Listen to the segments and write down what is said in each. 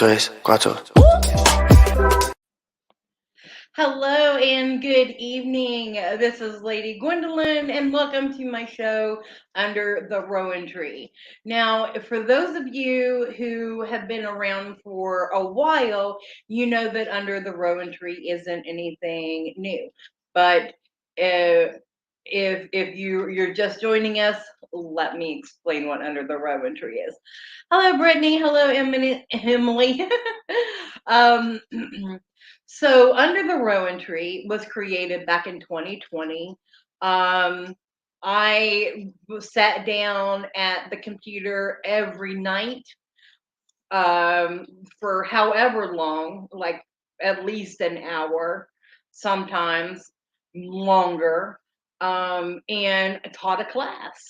3, 4. Hello and good evening. This is Lady Gwendolyn, and welcome to my show Under the Rowan Tree. Now, for those of you who have been around for a while, you know that Under the Rowan Tree isn't anything new. But if you're just joining us, let me explain what Under the Rowan Tree is. Hello, Brittany. Hello, Emily. um, So, Under the Rowan Tree was created back in 2020. I sat down at the computer every night for however long, like at least an hour, sometimes longer, and taught a class.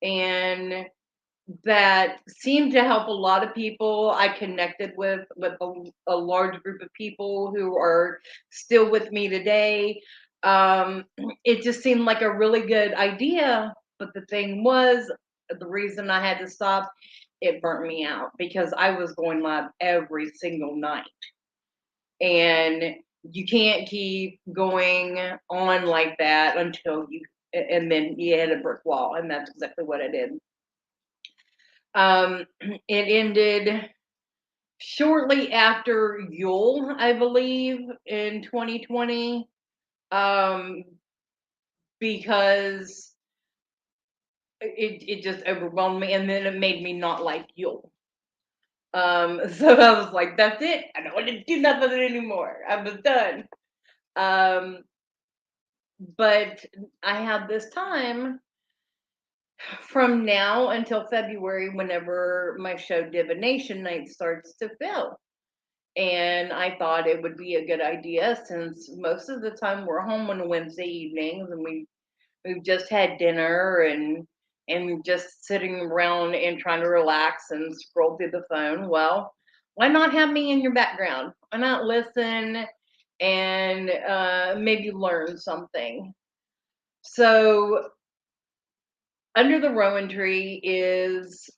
And that seemed to help a lot of people. I connected with a large group of people who are still with me today. Um, it just seemed like a really good idea, but the thing was, the reason I had to stop, it burnt me out because I was going live every single night, and you can't keep going on like that and then you hit a brick wall, and that's exactly what I did. It ended shortly after Yule, I believe, in 2020, because it just overwhelmed me, and then it made me not like Yule. So I was like, "That's it. I don't want to do nothing anymore. I was done." Um, but I have this time from now until February, whenever my show Divination Night starts to fill. And I thought it would be a good idea, since most of the time we're home on Wednesday evenings, and we've just had dinner and just sitting around and trying to relax and scroll through the phone. Well, why not have me in your background? Why not listen and maybe learn something? So, Under the Rowan Tree is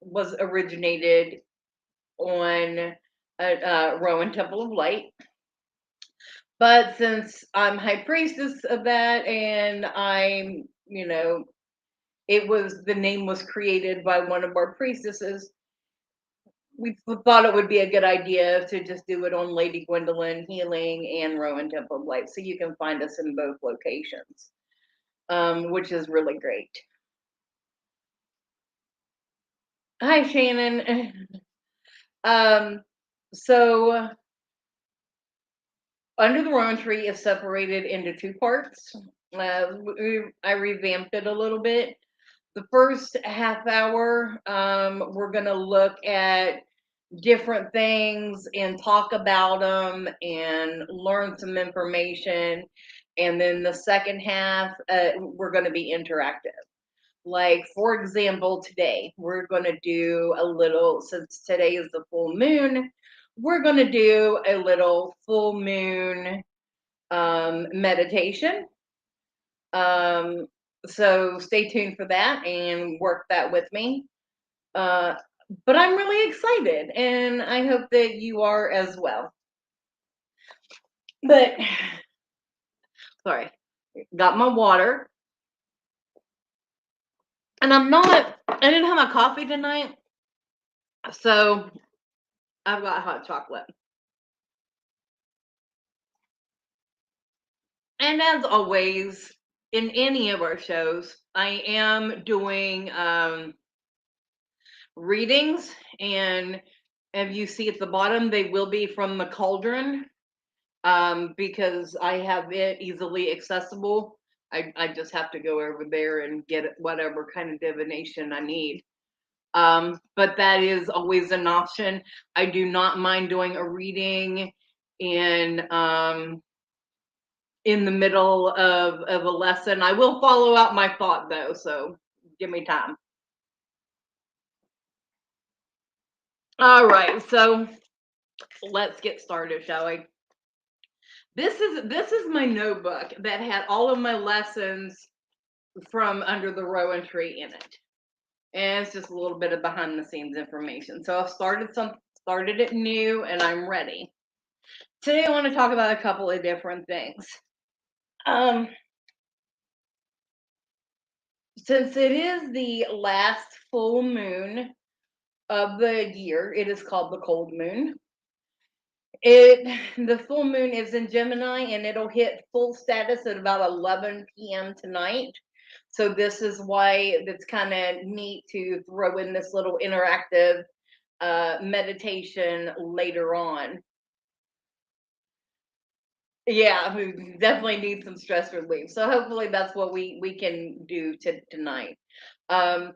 was originated on Rowan Temple of Light. But since I'm high priestess of that, and the name was created by one of our priestesses, we thought it would be a good idea to just do it on Lady Gwendolyn Healing and Rowan Temple of Light. So you can find us in both locations, which is really great. Hi, Shannon. So Under the Rowan Tree is separated into two parts. I revamped it a little bit. The first half hour, we're going to look at different things and talk about them and learn some information. And then the second half, we're going to be interactive. Like, for example, today, we're going to do a little, since today is the full moon, we're going to do a little full moon meditation. So stay tuned for that and work that with me. But I'm really excited, and I hope that you are as well. But sorry, got my water, and I didn't have my coffee tonight, so I've got hot chocolate. And as always, in any of our shows, I am doing readings, and as you see at the bottom, they will be from the cauldron, because I have it easily accessible. I just have to go over there and get whatever kind of divination I need. But that is always an option. I do not mind doing a reading in the middle of a lesson. I will follow out my thought though, so give me time. All right, so let's get started, shall we? This is my notebook that had all of my lessons from Under the Rowan Tree in it. And it's just a little bit of behind the scenes information. So I've started started it new, and I'm ready. Today, I want to talk about a couple of different things. Um, since it is the last full moon of the year, it is called the cold moon. The full moon is in Gemini, and it'll hit full status at about 11 p.m. tonight. So this is why it's kind of neat to throw in this little interactive meditation later on. Yeah, we definitely need some stress relief. So hopefully that's what we can do tonight. Um,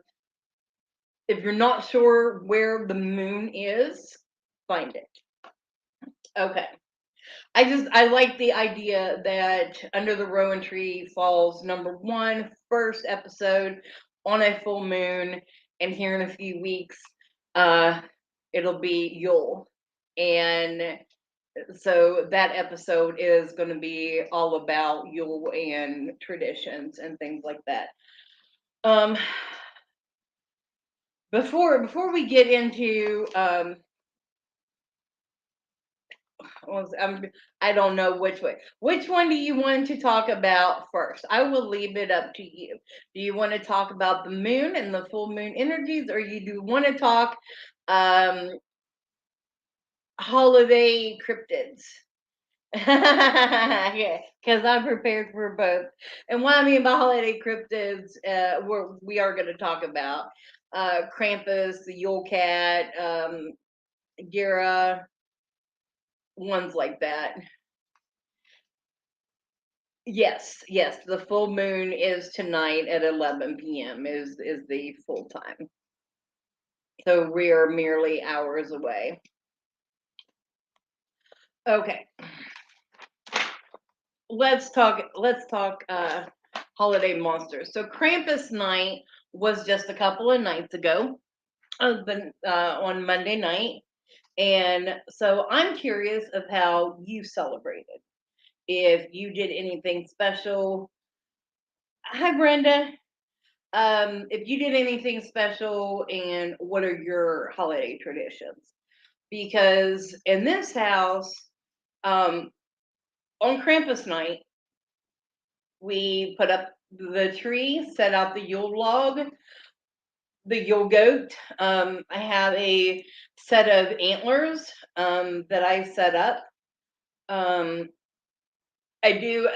if you're not sure where the moon is, find it. Okay. I like the idea that Under the Rowan Tree falls number one, first episode on a full moon, and here in a few weeks, uh, it'll be Yule, and so that episode is going to be all about Yule and traditions and things like that. Um, before we get into I don't know which way. Which one do you want to talk about first? I will leave it up to you. Do you want to talk about the moon and the full moon energies, or you do want to talk um, holiday cryptids? Yeah, because I'm prepared for both. And what I mean by holiday cryptids, we are going to talk about Krampus, the Yule Cat, Gira, ones like that. Yes, the full moon is tonight at 11 p.m. is the full time. So we are merely hours away. Okay. Let's talk holiday monsters. So Krampus night was just a couple of nights ago. On Monday night. And so I'm curious of how you celebrated. If you did anything special. Hi Brenda. If you did anything special, and what are your holiday traditions? Because in this house, um, on Krampus night, we put up the tree, set out the Yule log, the Yule goat. I have a set of antlers that I set up. Um, I do.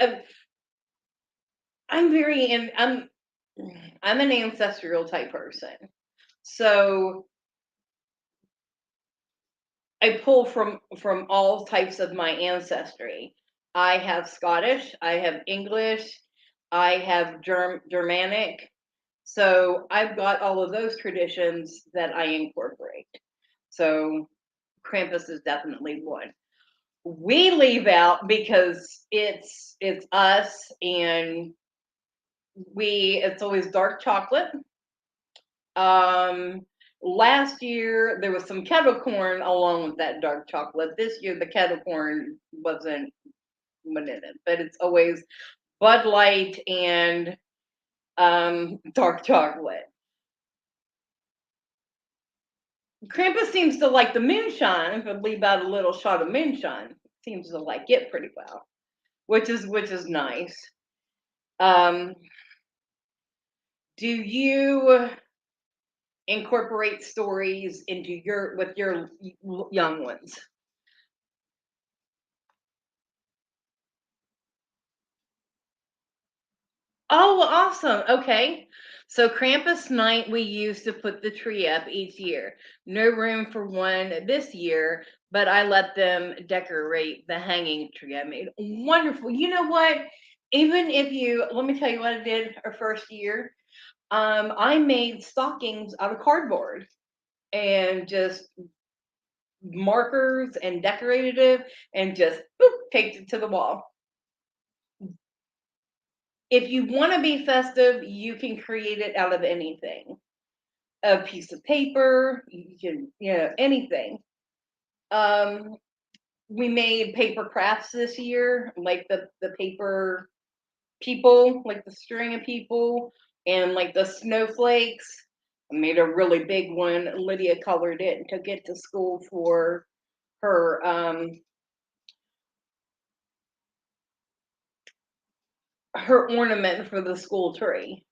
I'm very in. I'm an ancestral type person, so I pull from all types of my ancestry. I have Scottish, I have English, I have Germanic. So I've got all of those traditions that I incorporate. So Krampus is definitely one. We leave out because it's us, and it's always dark chocolate. Um, Last year there was some kettle corn along with that dark chocolate. This year the kettle corn wasn't in it, but it's always Bud Light and dark chocolate. Krampus seems to like the moonshine. If I leave out a little shot of moonshine, seems to like it pretty well, which is nice. Um, do you incorporate stories into your with your young ones? Oh, awesome. Okay. So Krampus night, we used to put the tree up each year. No room for one this year, but I let them decorate the hanging tree. I made wonderful. You know what? Even if you, let me tell you what I did our first year. I made stockings out of cardboard and just markers and decorated it and just boop, taped it to the wall. If you want to be festive, you can create it out of anything. A piece of paper, you can, anything. Um, we made paper crafts this year, like the paper people, like the string of people, and like the snowflakes. I made a really big one. Lydia colored it and took it to school for her her ornament for the school tree.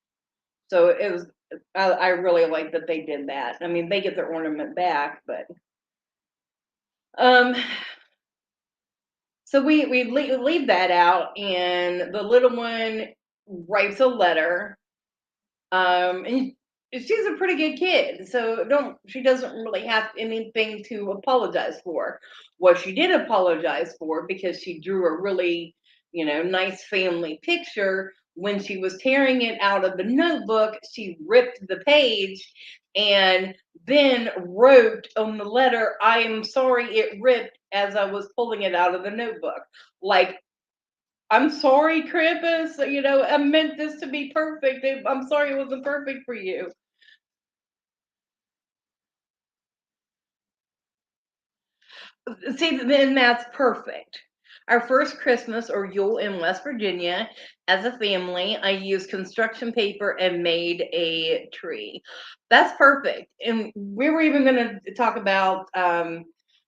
So it was I really like that they did that. I mean, they get their ornament back, but um so we leave that out, and the little one writes a letter. And she's a pretty good kid, so don't she doesn't really have anything to apologize for. What she did apologize for, because she drew a really, nice family picture. When she was tearing it out of the notebook, she ripped the page and then wrote on the letter, "I am sorry it ripped," as I was pulling it out of the notebook. Like, I'm sorry, Krampus. I meant this to be perfect. I'm sorry it wasn't perfect for you. See, then that's perfect. Our first Christmas or Yule in West Virginia, as a family, I used construction paper and made a tree. That's perfect. And we were even going to talk about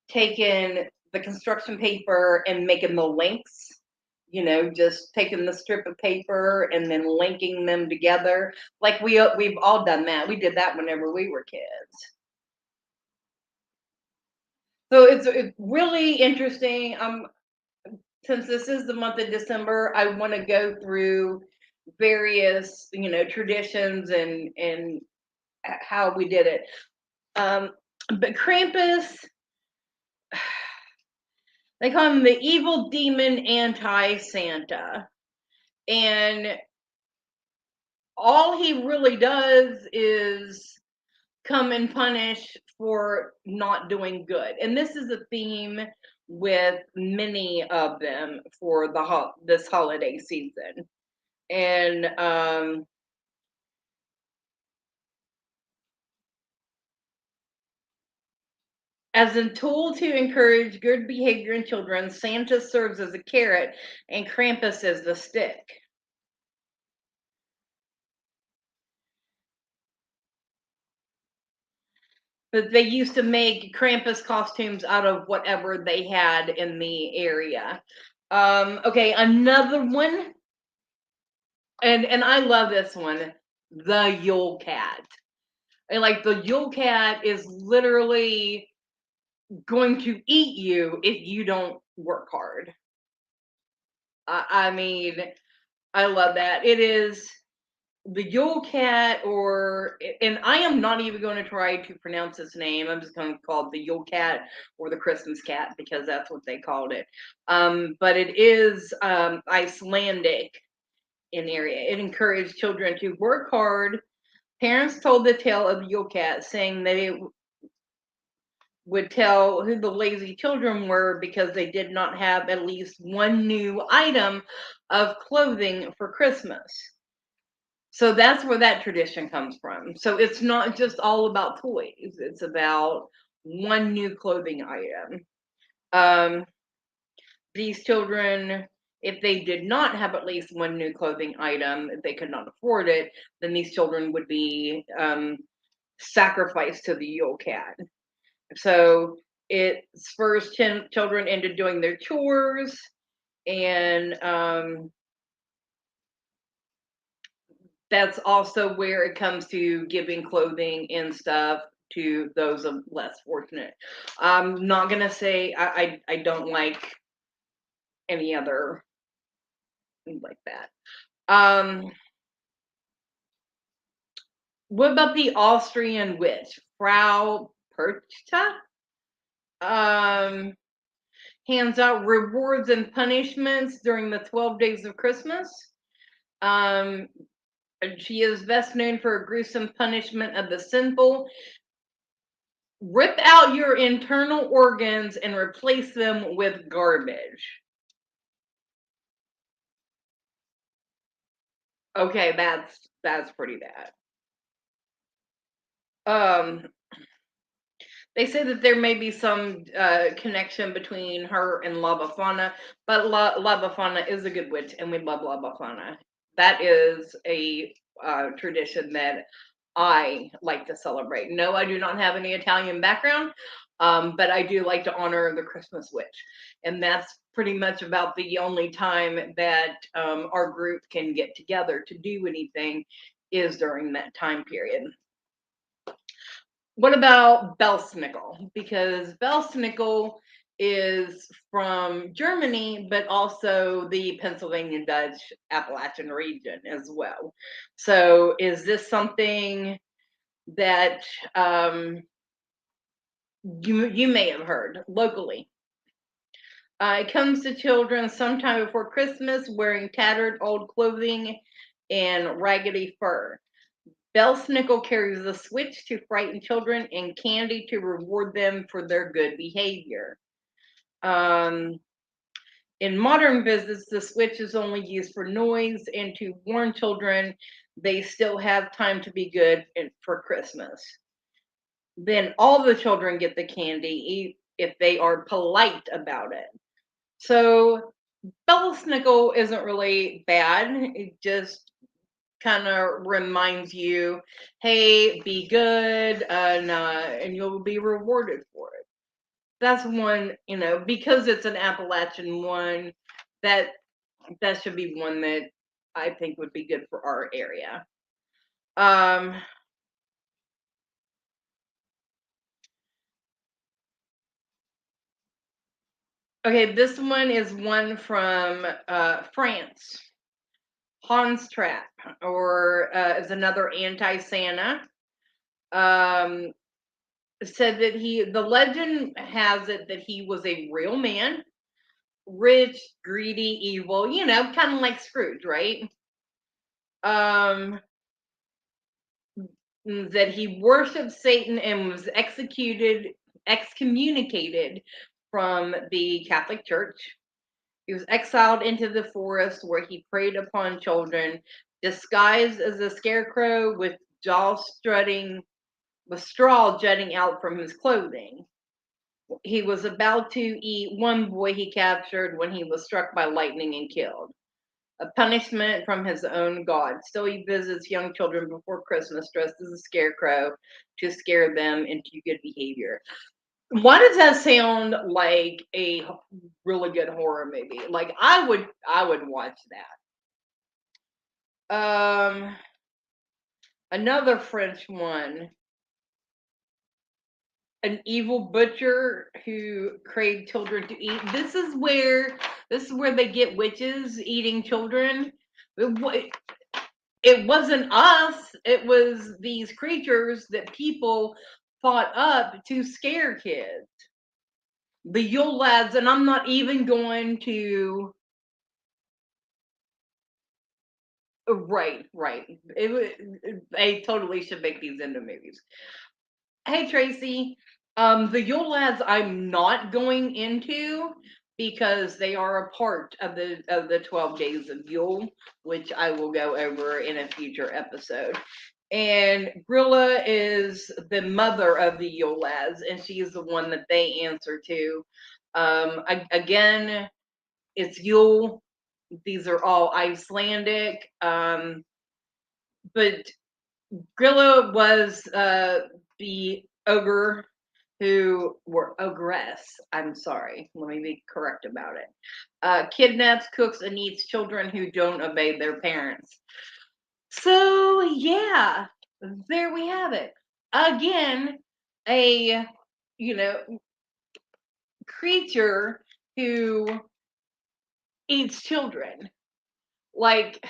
taking the construction paper and making the links. Just taking the strip of paper and then linking them together. Like we've all done that. We did that whenever we were kids. So it's really interesting. Since this is the month of December, I want to go through various, traditions and how we did it. Um, but Krampus, they call him the evil demon anti-Santa, and all he really does is come and punish for not doing good. And this is a theme with many of them for this holiday season. And as a tool to encourage good behavior in children, Santa serves as a carrot and Krampus as the stick. But they used to make Krampus costumes out of whatever they had in the area. Okay, another one, and I love this one, the Yule Cat. And like the Yule Cat is literally going to eat you if you don't work hard. I mean, I love that. It is the Yule Cat, and I am not even going to try to pronounce his name. I'm just going to call it the Yule Cat or the Christmas Cat because that's what they called it. But it is Icelandic in area. It encouraged children to work hard. Parents told the tale of the Yule Cat, saying that it would tell who the lazy children were because they did not have at least one new item of clothing for Christmas. So that's where that tradition comes from. So it's not just all about toys, it's about one new clothing item. Um, these children, if they did not have at least one new clothing item, if they could not afford it, then these children would be sacrificed to the Yule Cat. So it spurs children into doing their chores, and that's also where it comes to giving clothing and stuff to those of less fortunate. I'm not gonna say I don't like any other things like that. What about the Austrian witch, Frau Perchta? Um, hands out rewards and punishments during the 12 days of Christmas. Um, she is best known for a gruesome punishment of the sinful. Rip out your internal organs and replace them with garbage. Okay, that's pretty bad. Um, they say that there may be some connection between her and La Befana, but La Befana is a good witch, and we love La Befana. That is a tradition that I like to celebrate. No, I do not have any Italian background, but I do like to honor the Christmas witch. And that's pretty much about the only time that our group can get together to do anything is during that time period. What about Belsnickel? Because Belsnickel is from Germany, but also the Pennsylvania Dutch Appalachian region as well. So, is this something that you may have heard locally? It comes to children sometime before Christmas wearing tattered old clothing and raggedy fur. Belsnickel carries a switch to frighten children and candy to reward them for their good behavior. Um, in modern visits, the switch is only used for noise and to warn children they still have time to be good for Christmas. Then all the children get the candy if they are polite about it. So Belsnickel isn't really bad. It just kind of reminds you, hey, be good, and you'll be rewarded for it. That's one, because it's an Appalachian one, that that should be one that I think would be good for our area. Um, okay, this one is one from France. Hans Trap, or is another anti-Santa. Um, said that the legend has it that he was a real man, rich, greedy, evil, kind of like Scrooge, right? Um, that he worshipped Satan and was excommunicated from the Catholic Church. He was exiled into the forest where he preyed upon children, disguised as a scarecrow with straw jutting out from his clothing. He was about to eat one boy he captured when he was struck by lightning and killed. A punishment from his own god. Still, he visits young children before Christmas dressed as a scarecrow to scare them into good behavior. Why does that sound like a really good horror movie? Like I would watch that. Another French one, an evil butcher who craved children to eat. This is where they get witches eating children. It wasn't us. It was these creatures that people fought up to scare kids. The Yule lads, and I'm not even going to. Right, right. They totally should make these into movies. Hey Tracy, the Yule lads I'm not going into because they are a part of the 12 days of Yule, which I will go over in a future episode. And Grilla is the mother of the Yule lads, and she's the one that they answer to. Again, it's Yule. These are all Icelandic, but Grilla was the ogre who were ogress. I'm sorry. Let me be correct about it. Kidnaps, cooks, and eats children who don't obey their parents. So yeah, there we have it. Again, a you know creature who eats children. Like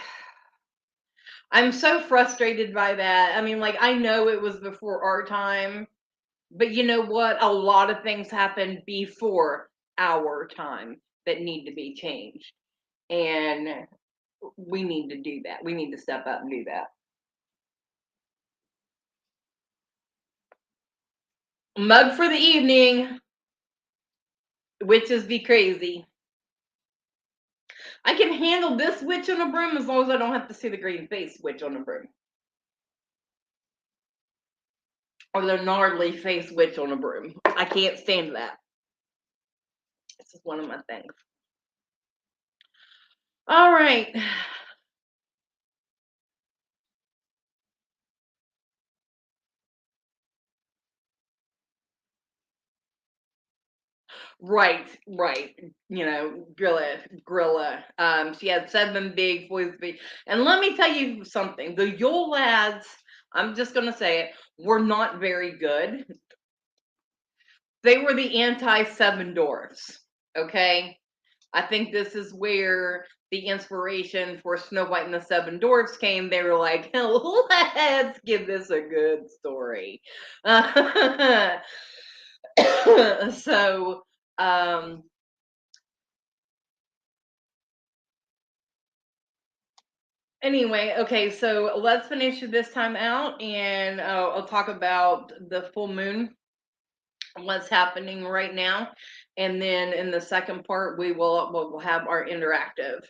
I'm so frustrated by that. I mean, like I know it was before our time. But you know what? A lot of things happen before our time that need to be changed. And we need to do that. We need to step up and do that. Mug for the evening. Witches be crazy. I can handle this witch on a broom as long as I don't have to see the green face witch on a broom. Or the gnarly face witch on a broom. I can't stand that. This is one of my things. All right. Right, right. You know, Grilla. She had 7 big boys. And let me tell you something. The Yule lads, I'm just gonna say it, were not very good. They were the anti-seven dwarfs. Okay? I think this is where the inspiration for Snow White and the Seven Dwarfs came. They were like, let's give this a good story. So, um, anyway, okay, so let's finish this time out and I'll talk about the full moon, what's happening right now. And then in the second part, we'll have our interactive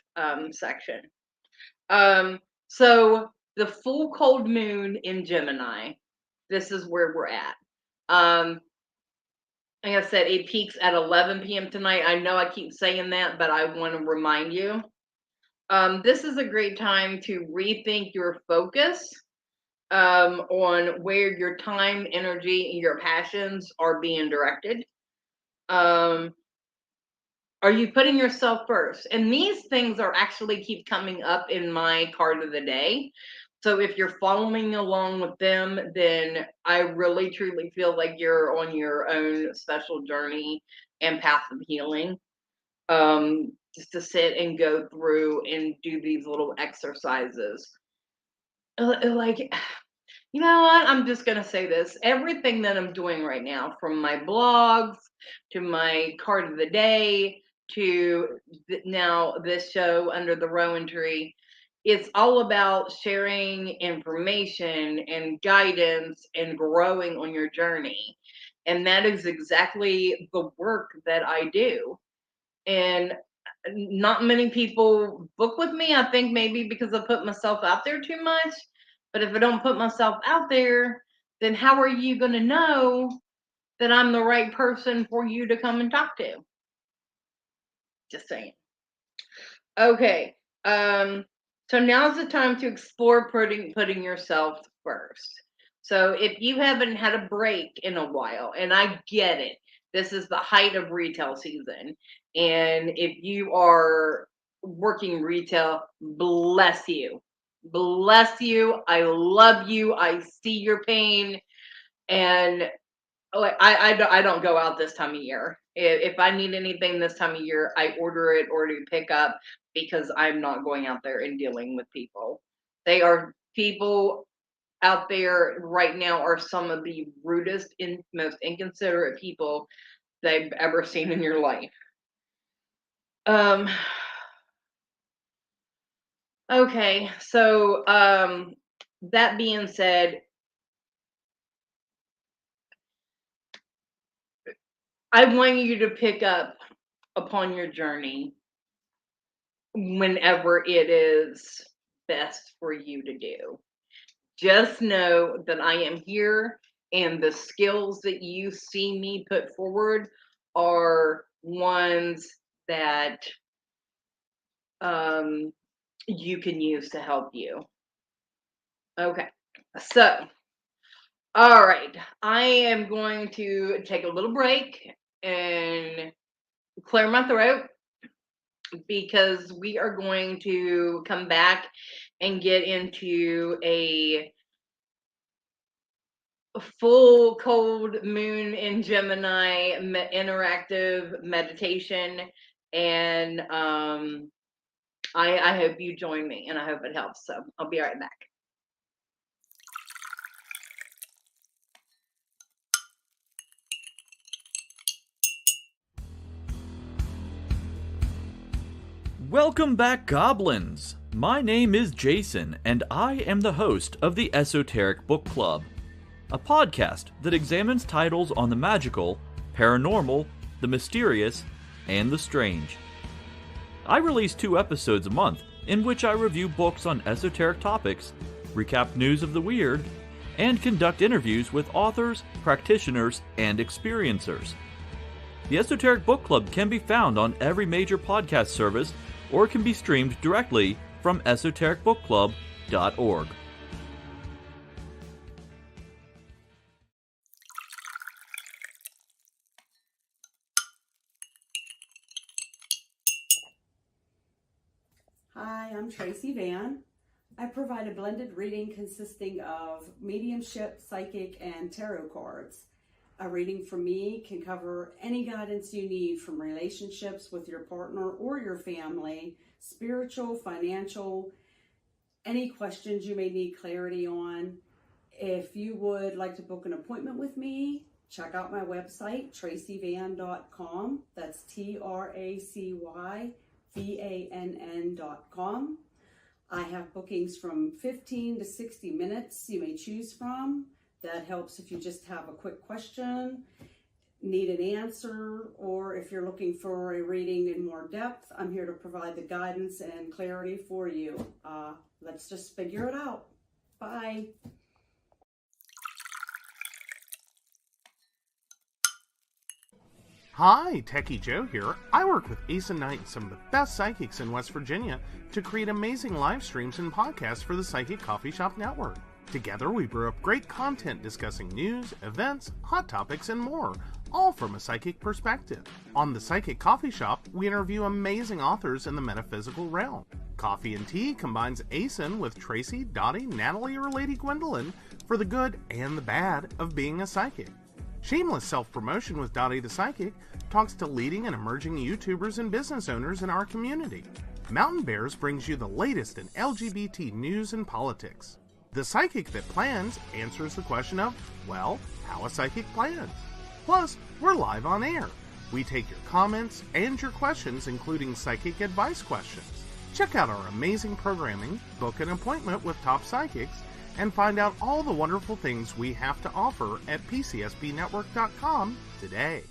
section. So the full cold moon in Gemini, this is where we're at. Like I said, it peaks at 11 p.m. tonight. I know I keep saying that, but I want to remind you. This is a great time to rethink your focus on where your time, energy, and your passions are being directed. Um, are you putting yourself first? And these things are actually keep coming up in my card of the day. So if you're following along with them, then I really truly feel like you're on your own special journey and path of healing. Just to sit and go through and do these little exercises. Like, you know what? I'm just going to say this. Everything that I'm doing right now, from my blogs to my card of the day to now this show under the Rowan tree, it's all about sharing information and guidance and growing on your journey. And that is exactly the work that I do. And not many people book with me. I think maybe because I put myself out there too much. But if I don't put myself out there, then how are you going to know that I'm the right person for you to come and talk to? Just saying. Okay. Um, so now's the time to explore putting yourself first. So if you haven't had a break in a while, and I get it, this is the height of retail season. And if you are working retail, bless you. Bless you. I love you. I see your pain. And like I don't go out this time of year. If I need anything this time of year, I order it or to pick up because I'm not going out there and dealing with people. They are people out there right now are some of the rudest and most inconsiderate people they've ever seen in your life. Um okay, so that being said, I want you to pick up upon your journey whenever it is best for you to do. Just know that I am here and the skills that you see me put forward are ones that um, you can use to help you. Okay, so, all right, I am going to take a little break and clear my throat because we are going to come back and get into a full cold moon in Gemini interactive meditation. And I hope you join me and I hope it helps. So I'll be right back. Welcome back, goblins! My name is Jason, and I am the host of the Esoteric Book Club, a podcast that examines titles on the magical, paranormal, the mysterious, and the strange. I release 2 episodes a month in which I review books on esoteric topics, recap news of the weird, and conduct interviews with authors, practitioners, and experiencers. The Esoteric Book Club can be found on every major podcast service or can be streamed directly from esotericbookclub.org. Hi, I'm Tracy Van. I provide a blended reading consisting of mediumship, psychic, and tarot cards. A reading from me can cover any guidance you need from relationships with your partner or your family, spiritual, financial, any questions you may need clarity on. If you would like to book an appointment with me, check out my website, tracyvann.com. That's TracyVann.com. I have bookings from 15 to 60 minutes you may choose from. That helps if you just have a quick question, need an answer, or if you're looking for a reading in more depth, I'm here to provide the guidance and clarity for you. Let's just figure it out. Bye. Hi, Techie Joe here. I work with Ace and Knight, some of the best psychics in West Virginia, to create amazing live streams and podcasts for the Psychic Coffee Shop Network. Together, we brew up great content discussing news, events, hot topics, and more, all from a psychic perspective. On the Psychic Coffee Shop, we interview amazing authors in the metaphysical realm. Coffee and Tea combines ACEN with Tracy, Dottie, Natalie, or Lady Gwendolyn for the good and the bad of being a psychic. Shameless Self-Promotion with Dottie the Psychic talks to leading and emerging YouTubers and business owners in our community. Mountain Bears brings you the latest in LGBT news and politics. The Psychic That Plans answers the question of, well, how a psychic plans. Plus, we're live on air. We take your comments and your questions, including psychic advice questions. Check out our amazing programming, book an appointment with top psychics, and find out all the wonderful things we have to offer at PCSBnetwork.com today.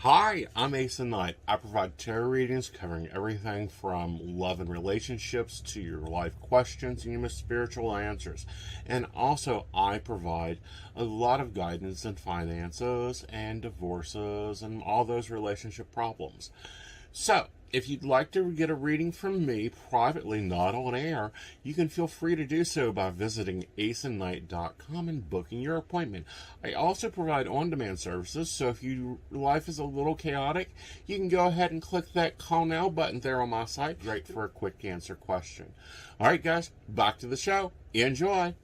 Hi, I'm Ace and Knight. I provide tarot readings covering everything from love and relationships to your life questions and your most spiritual answers. And also, I provide a lot of guidance in finances and divorces and all those relationship problems. So, if you'd like to get a reading from me privately, not on air, you can feel free to do so by visiting aceandnight.com and booking your appointment. I also provide on-demand services, so if your life is a little chaotic, you can go ahead and click that call now button there on my site. Great for a quick answer question. All right, guys, back to the show. Enjoy.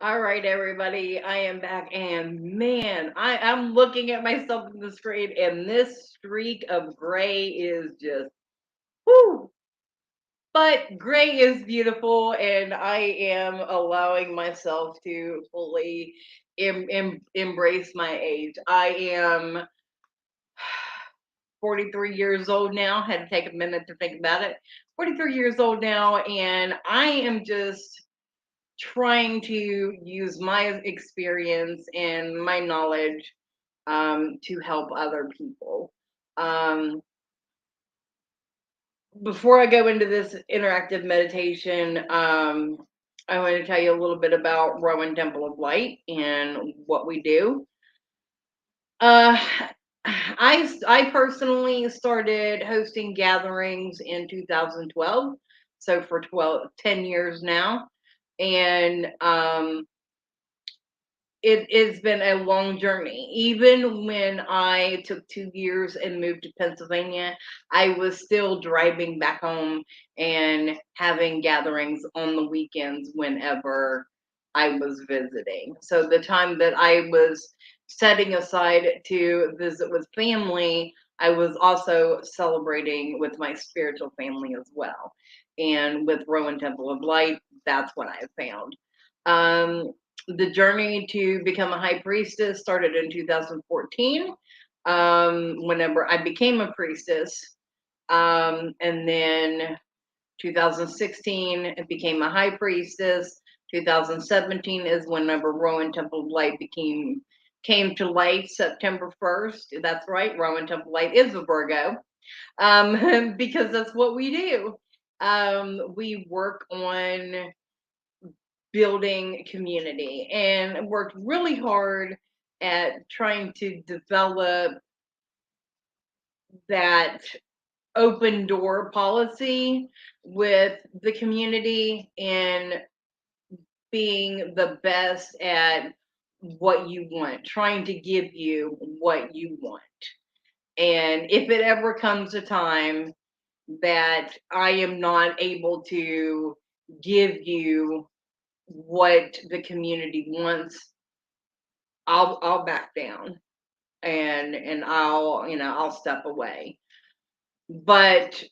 All right, everybody, I am back, and man, I'm looking at myself in the screen, and this streak of gray is just, whoo! But gray is beautiful, and I am allowing myself to fully embrace my age. I am 43 years old now. Had to take a minute to think about it. 43 years old now, and I am just trying to use my experience and my knowledge to help other people. Before I go into this interactive meditation, I want to tell you a little bit about Rowan Temple of Light and what we do. I personally started hosting gatherings in 2012, so for 10 years now, and it's been a long journey. Even when I took 2 years and moved to Pennsylvania, I was still driving back home and having gatherings on the weekends whenever I was visiting. So the time that I was setting aside to visit with family, I was also celebrating with my spiritual family as well. And with Rowan Temple of Light, that's what I found. The journey to become a high priestess started in 2014, whenever I became a priestess. And then 2016, it became a high priestess. 2017 is whenever Rowan Temple of Light came to light, September 1st. That's right, Rowan Temple of Light is a Virgo, because that's what we do. We work on building community and worked really hard at trying to develop that open door policy with the community, and being the best at what you want, trying to give you what you want. And if it ever comes a time that I am not able to give you what the community wants, I'll back down and I'll step away. But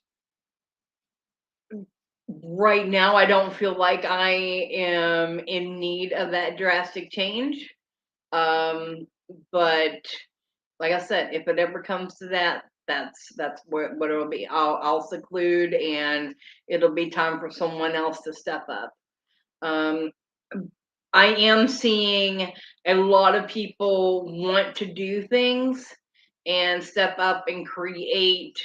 right now I don't feel like I am in need of that drastic change. But like I said, if it ever comes to that, that's what it'll be. I'll seclude, and it'll be time for someone else to step up. Um, I am seeing a lot of people want to do things and step up and create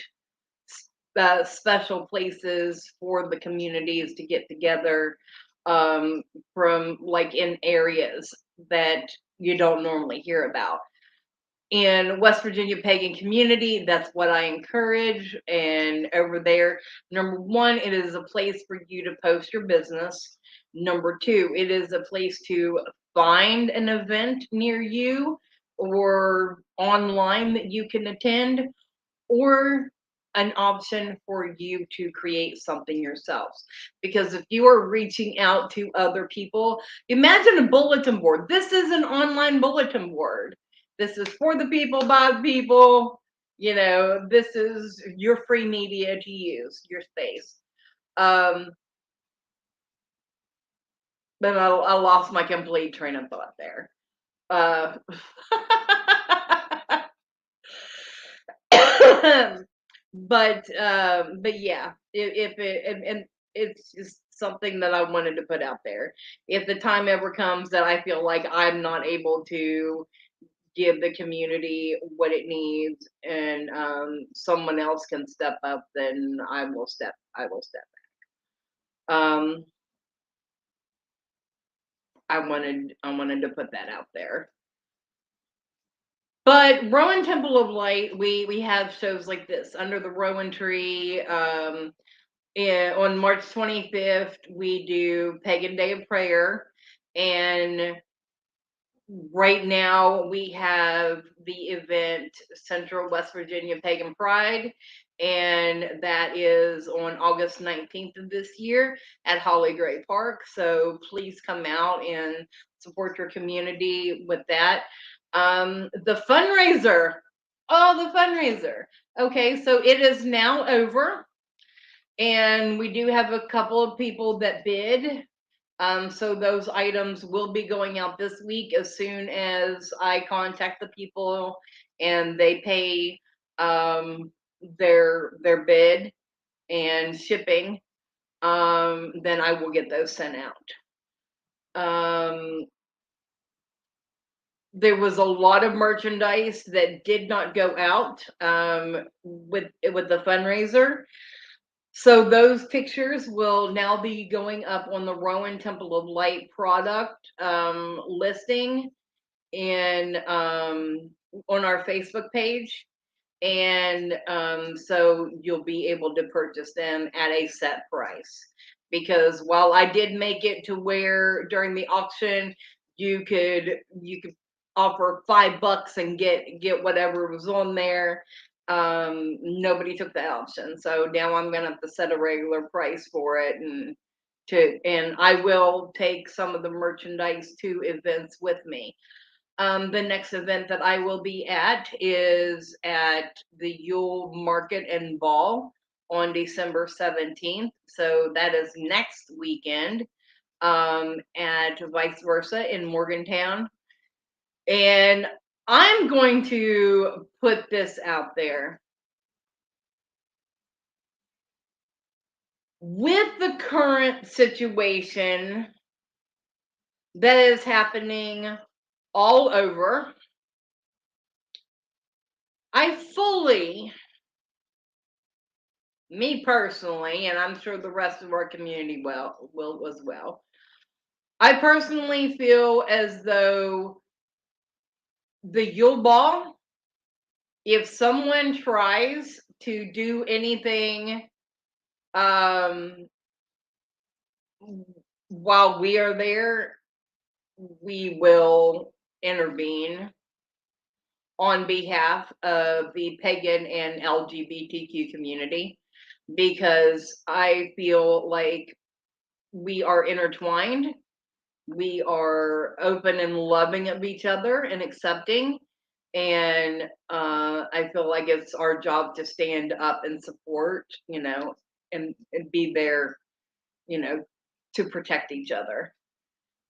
special places for the communities to get together, from like in areas that you don't normally hear about. In West Virginia pagan community, that's what I encourage. And over there, number one, it is a place for you to post your business. Number two, it is a place to find an event near you or online that you can attend, or an option for you to create something yourselves. Because if you are reaching out to other people, imagine a bulletin board. This is an online bulletin board. This is for the people, by the people. This is your free media to use, your space. But I lost my complete train of thought there. But yeah, if it and it's just something that I wanted to put out there. If the time ever comes that I feel like I'm not able to give the community what it needs, and someone else can step up, then I will step back. I wanted to put that out there. But Rowan Temple of Light, we have shows like this under the Rowan tree. On March 25th, we do Pagan Day of Prayer, and right now we have the event Central West Virginia Pagan Pride, and that is on August 19th of this year at Holly Gray Park. So please come out and support your community with that. The fundraiser. Oh, the fundraiser. Okay, so it is now over, and we do have a couple of people that bid. So those items will be going out this week as soon as I contact the people and they pay their bid and shipping. Then I will get those sent out. There was a lot of merchandise that did not go out with the fundraiser. So those pictures will now be going up on the Rowan Temple of Light product listing and on our Facebook page. And so you'll be able to purchase them at a set price. Because while I did make it to where during the auction you could offer $5 and get whatever was on there, nobody took the option. So now I'm gonna have to set a regular price for it, and I will take some of the merchandise to events with me. The next event that I will be at is at the Yule Market and Ball on December 17th. So that is next weekend, at Vice Versa in Morgantown. And I'm going to put this out there. With the current situation that is happening all over, I fully, me personally, and I'm sure the rest of our community will as well, I personally feel as though the Yule Ball, if someone tries to do anything while we are there, we will intervene on behalf of the pagan and LGBTQ community, because I feel like we are intertwined. We are open and loving of each other and accepting. And I feel like it's our job to stand up and support, and be there, to protect each other.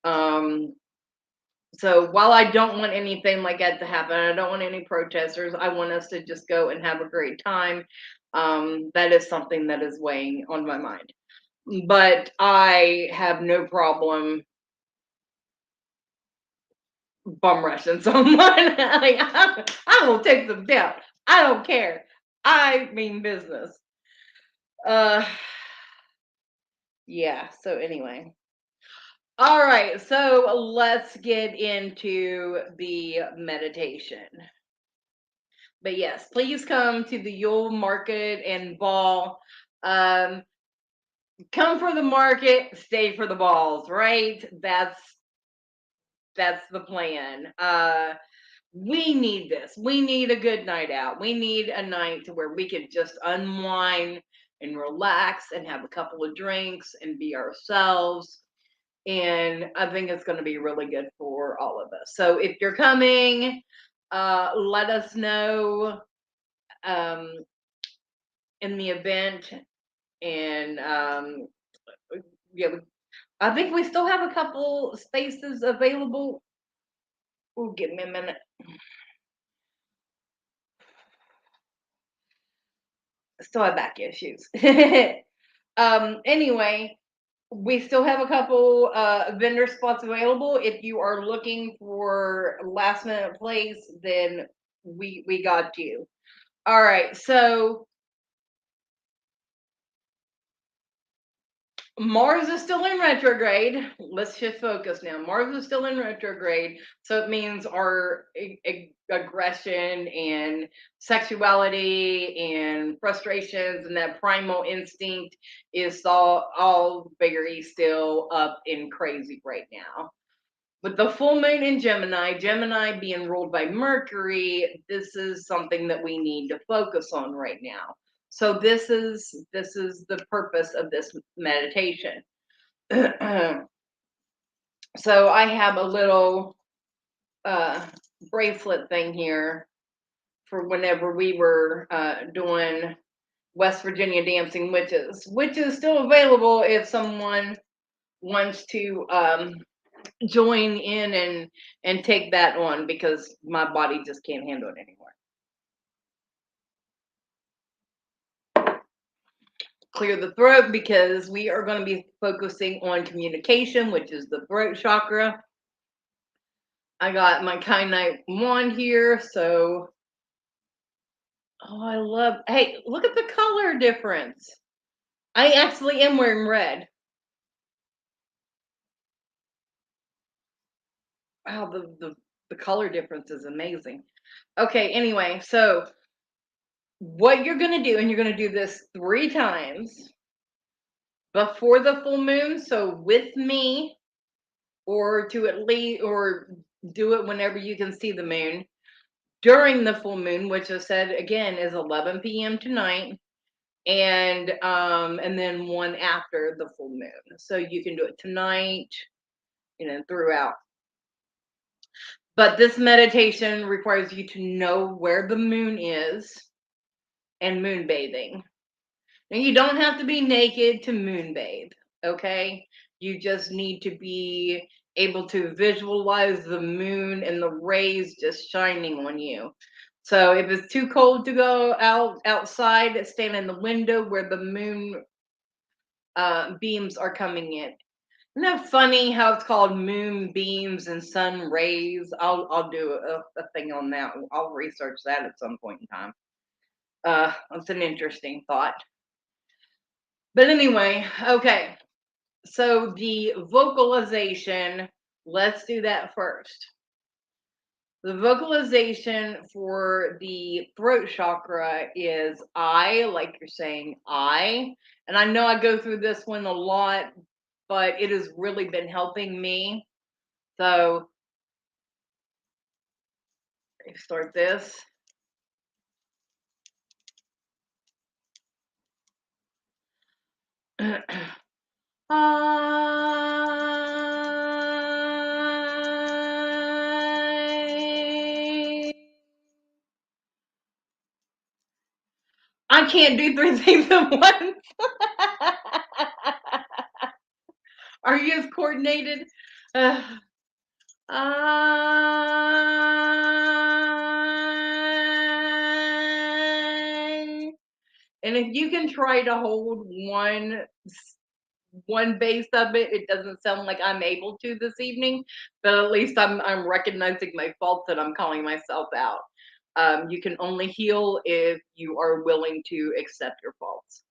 So while I don't want anything like that to happen, I don't want any protesters. I want us to just go and have a great time. That is something that is weighing on my mind. But I have no problem bum rushing someone. Like, I will take them down. I don't care. I mean business. Yeah. So anyway. All right. So let's get into the meditation. But yes, please come to the Yule Market and Ball. Um, Come for the market, stay for the balls, right? That's the plan. We need this. We need a good night out. We need a night to where we can just unwind and relax and have a couple of drinks and be ourselves. And I think it's going to be really good for all of us. So if you're coming, let us know in the event. And yeah, I think we still have a couple spaces available. Oh, give me a minute. Still have back issues. Anyway, we still have a couple vendor spots available. If you are looking for last minute place, then we got you. All right, so Mars is still in retrograde. Let's just focus now. Mars is still in retrograde, so it means our aggression and sexuality and frustrations and that primal instinct is all very still up and crazy right now. With the full moon in Gemini being ruled by Mercury, this is something that we need to focus on right now. So this is the purpose of this meditation. So I have a little bracelet thing here for whenever we were doing West Virginia Dancing Witches, which is still available if someone wants to join in and take that on, because my body just can't handle it anymore. Clear the throat, because we are going to be focusing on communication, which is the throat chakra. I got my kyanite wand here, so I love. Hey, look at the color difference. I actually am wearing red. Wow, the color difference is amazing. Okay, anyway, so what you're going to do, and you're going to do this 3 times before the full moon, so with me, or to at least, or do it whenever you can see the moon. During the full moon, which I said again is 11 p.m. tonight, and then one after the full moon. So you can do it tonight, throughout. But this meditation requires you to know where the moon is and moon bathing. Now, you don't have to be naked to moon bathe, okay? You just need to be able to visualize the moon and the rays just shining on you. So if it's too cold to go outside, stand in the window where the moon beams are coming in. Isn't that funny how it's called moon beams and sun rays? I'll do a thing on that. I'll research that at some point in time. It's an interesting thought. But anyway, okay. So the vocalization, let's do that first. The vocalization for the throat chakra is I, like you're saying I. And I know I go through this one a lot but it has really been helping me. So start this. I can't do 3 things at once. Are you as coordinated? And if you can try to hold one base of it, it doesn't sound like I'm able to this evening, but at least I'm recognizing my faults and I'm calling myself out. You can only heal if you are willing to accept your faults.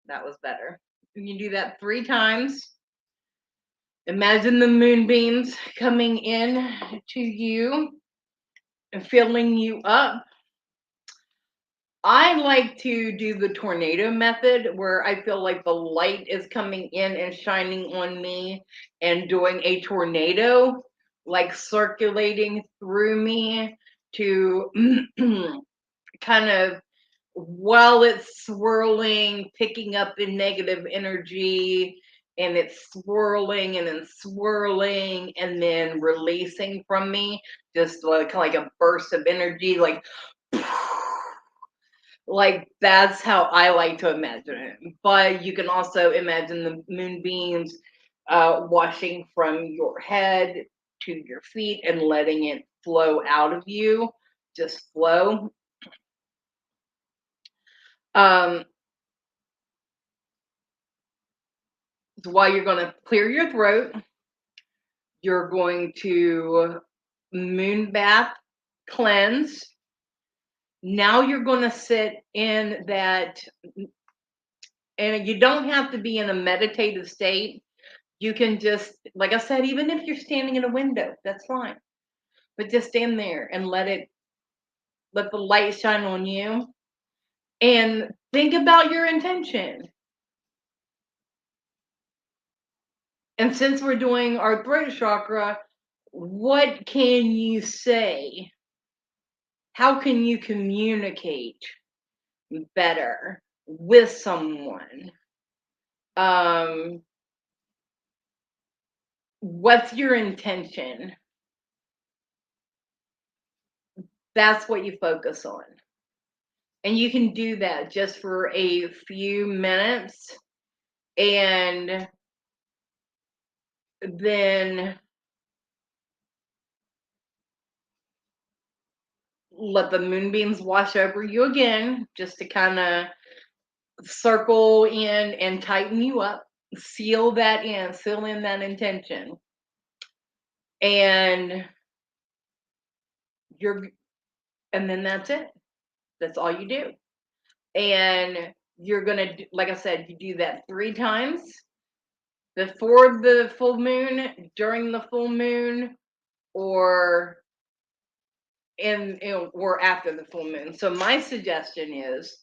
That was better. You do that 3 times. Imagine the moonbeams coming in to you and filling you up. I like to do the tornado method where I feel like the light is coming in and shining on me and doing a tornado, like circulating through me to kind of, while it's swirling, picking up the negative energy, and it's swirling and then releasing from me, just like a burst of energy, like that's how I like to imagine it. But you can also imagine the moonbeams washing from your head to your feet and letting it flow out of you, just flow. So while you're going to clear your throat, you're going to moon bath, cleanse. Now you're going to sit in that, and you don't have to be in a meditative state. You can just, like I said, even if you're standing in a window, that's fine. But just stand there and let the light shine on you. And think about your intention. And since we're doing our throat chakra, what can you say? How can you communicate better with someone? What's your intention? That's what you focus on. And you can do that just for a few minutes. And then let the moonbeams wash over you again, just to kind of circle in and tighten you up, seal that in, seal in that intention. And then that's it. That's all you do. And you're going to, like I said, you do that 3 times before the full moon, during the full moon, or or after the full moon. So my suggestion is,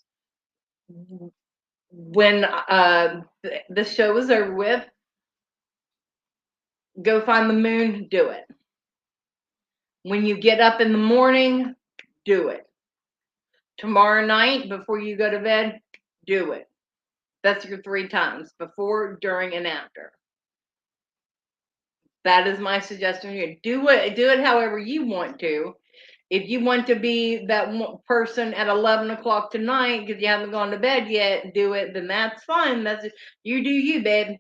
when the show is over with, go find the moon, do it. When you get up in the morning, do it. Tomorrow night, before you go to bed, do it. That's your 3 times, before, during, and after. That is my suggestion. Do it however you want to. If you want to be that person at 11 o'clock tonight because you haven't gone to bed yet, do it, then that's fine. That's you do you, babe.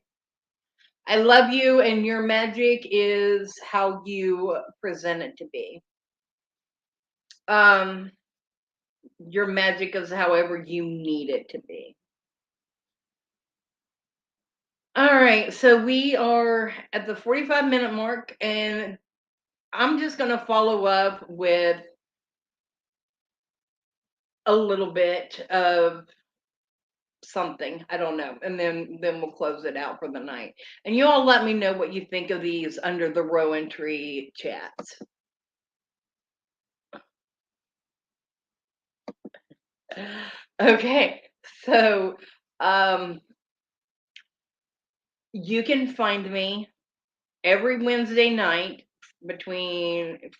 I love you, and your magic is how you present it to be. Your magic is however you need it to be. All right, so we are at the 45-minute mark, and I'm just going to follow up with a little bit of something. I don't know. And then we'll close it out for the night. And you all let me know what you think of these under the Rowan Tree chats. Okay, so you can find me every Wednesday night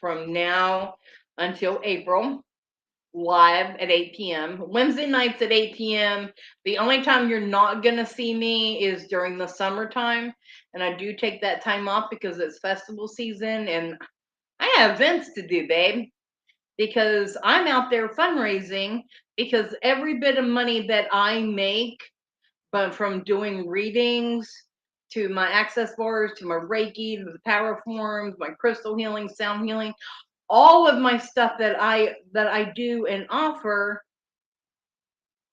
from now until April, live at 8 p.m. Wednesday nights at 8 p.m. The only time you're not going to see me is during the summertime. And I do take that time off because it's festival season and I have events to do, babe. Because I'm out there fundraising because every bit of money that I make, but from doing readings to my access bars, to my Reiki, to the power forms, my crystal healing, sound healing, all of my stuff that I do and offer,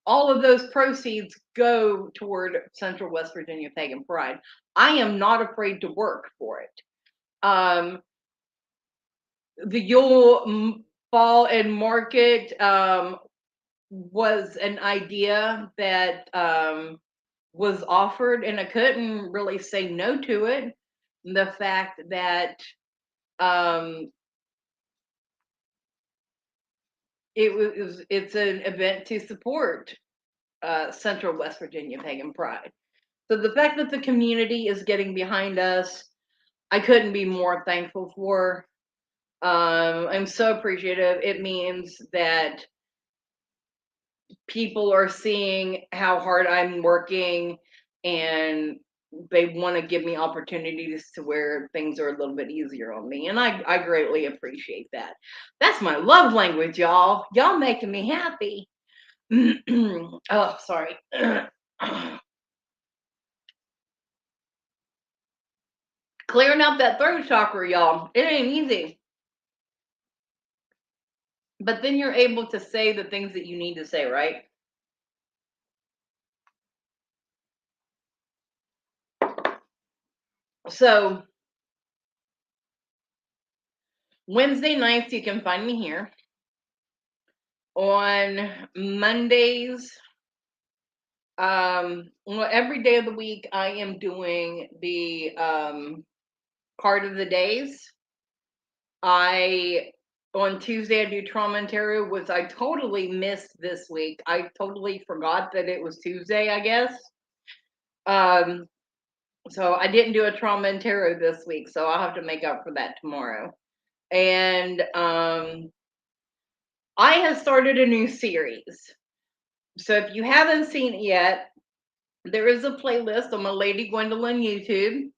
all of those proceeds go toward Central West Virginia Pagan Pride. I am not afraid to work for it. The Yule Fall and Market was an idea that was offered, and I couldn't really say no to it. The fact that it's an event to support Central West Virginia Pagan Pride. So the fact that the community is getting behind us, I couldn't be more thankful for. I'm so appreciative. It means that people are seeing how hard I'm working and they want to give me opportunities to where things are a little bit easier on me. And I greatly appreciate that. That's my love language, y'all. Y'all making me happy. Oh, sorry. Clearing out that throat chakra, y'all. It ain't easy. But then you're able to say the things that you need to say, right? So Wednesday nights, you can find me here. On Mondays, well, every day of the week, I am doing the card of the days. On Tuesday, I do trauma and tarot, which I totally missed this week. I totally forgot that it was Tuesday, I guess. So I didn't do a trauma and tarot this week, so I'll have to make up for that tomorrow. And I have started a new series. So if you haven't seen it yet, there is a playlist on my Lady Gwendolyn YouTube,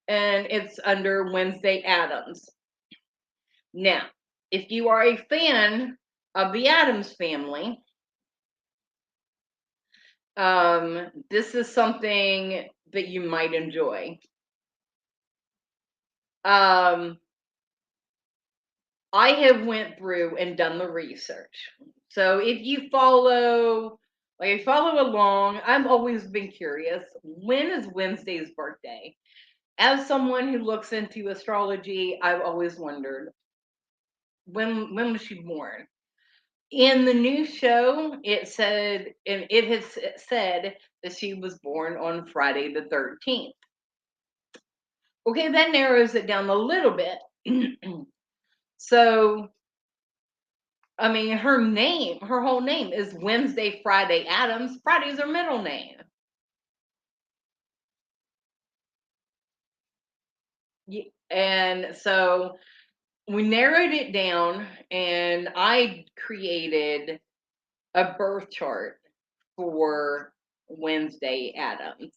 and it's under Wednesday Addams. Now, if you are a fan of the Addams family, this is something that you might enjoy. I have went through and done the research. So if you follow along, I've always been curious, when is Wednesday's birthday? As someone who looks into astrology, I've always wondered, when was she born? In the new show, it said, and it has said that she was born on Friday the 13th. Okay, that narrows it down a little bit. So, I mean, her whole name is Wednesday Friday Addams. Friday's her middle name. And so we narrowed it down, and I created a birth chart for Wednesday Addams.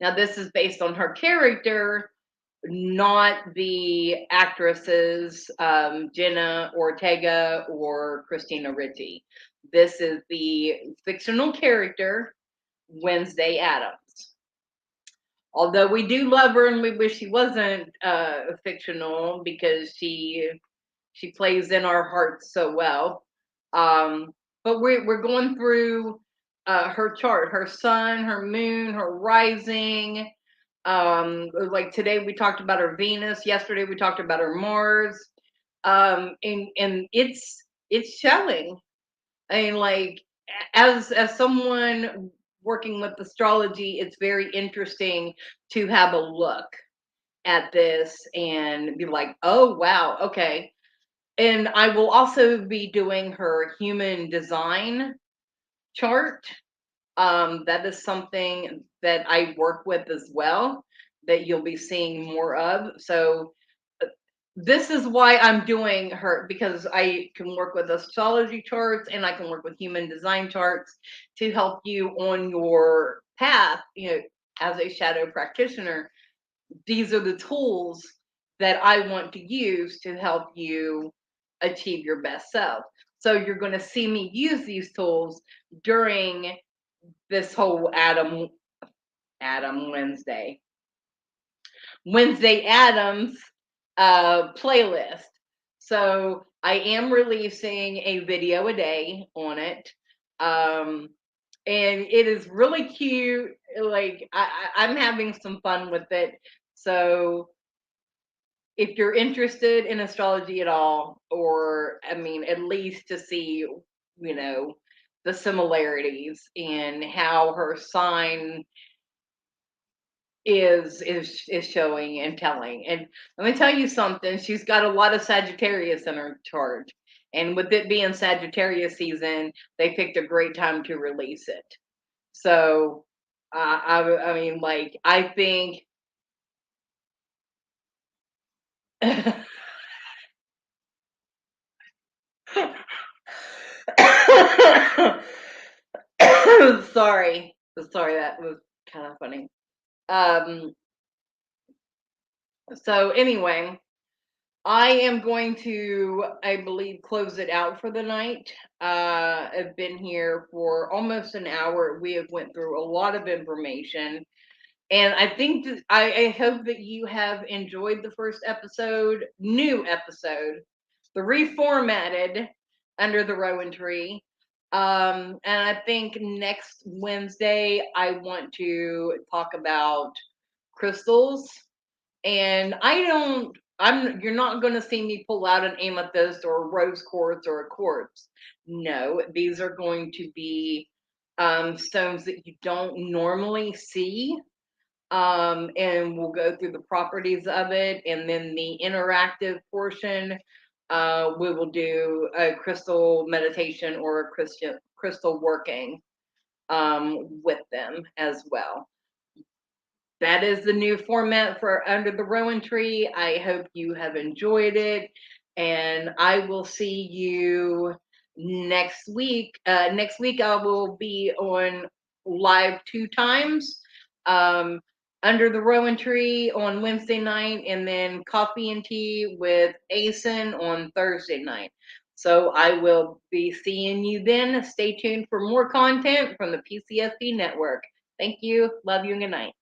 Now, this is based on her character, not the actresses Jenna Ortega or Christina Ricci. This is the fictional character, Wednesday Addams. Although we do love her and we wish she wasn't fictional, because she plays in our hearts so well. But we're going through her chart, her sun, her moon, her rising. Like today we talked about her Venus. Yesterday we talked about her Mars. And it's showing. I mean, like, as someone working with astrology, it's very interesting to have a look at this and be like, oh, wow, okay. And I will also be doing her human design chart. That is something that I work with as well, that you'll be seeing more of. So this is why I'm doing her, because I can work with astrology charts and I can work with human design charts to help you on your path, as a shadow practitioner. These are the tools that I want to use to help you achieve your best self. So you're going to see me use these tools during this whole Adam Wednesday Adams playlist. So I am releasing a video a day on it. And it is really cute. Like I'm having some fun with it. So if you're interested in astrology at all, or I mean, at least to see, the similarities in how her sign is showing and telling. And let me tell you something, she's got a lot of Sagittarius in her chart. And with it being Sagittarius season, they picked a great time to release it. So I mean, like, I think sorry, that was kind of funny. So anyway, I am going to, I believe, close it out for the night. I've been here for almost an hour. We have went through a lot of information, and I think that I hope that you have enjoyed the first new episode, the reformatted Under the Rowan Tree. And I think next Wednesday I want to talk about crystals. And you're not going to see me pull out an amethyst or a rose quartz or a quartz. No, these are going to be stones that you don't normally see. And we'll go through the properties of it. And then the interactive portion, we will do a crystal meditation or a crystal working with them as well. That is the new format for Under the Rowan Tree. I hope you have enjoyed it, and I will see you next week. Next week I will be on live 2 times. Under the Rowan Tree on Wednesday night, and then Coffee and Tea with Asen on Thursday night. So I will be seeing you then. Stay tuned for more content from the PCSP network. Thank you. Love you and good night.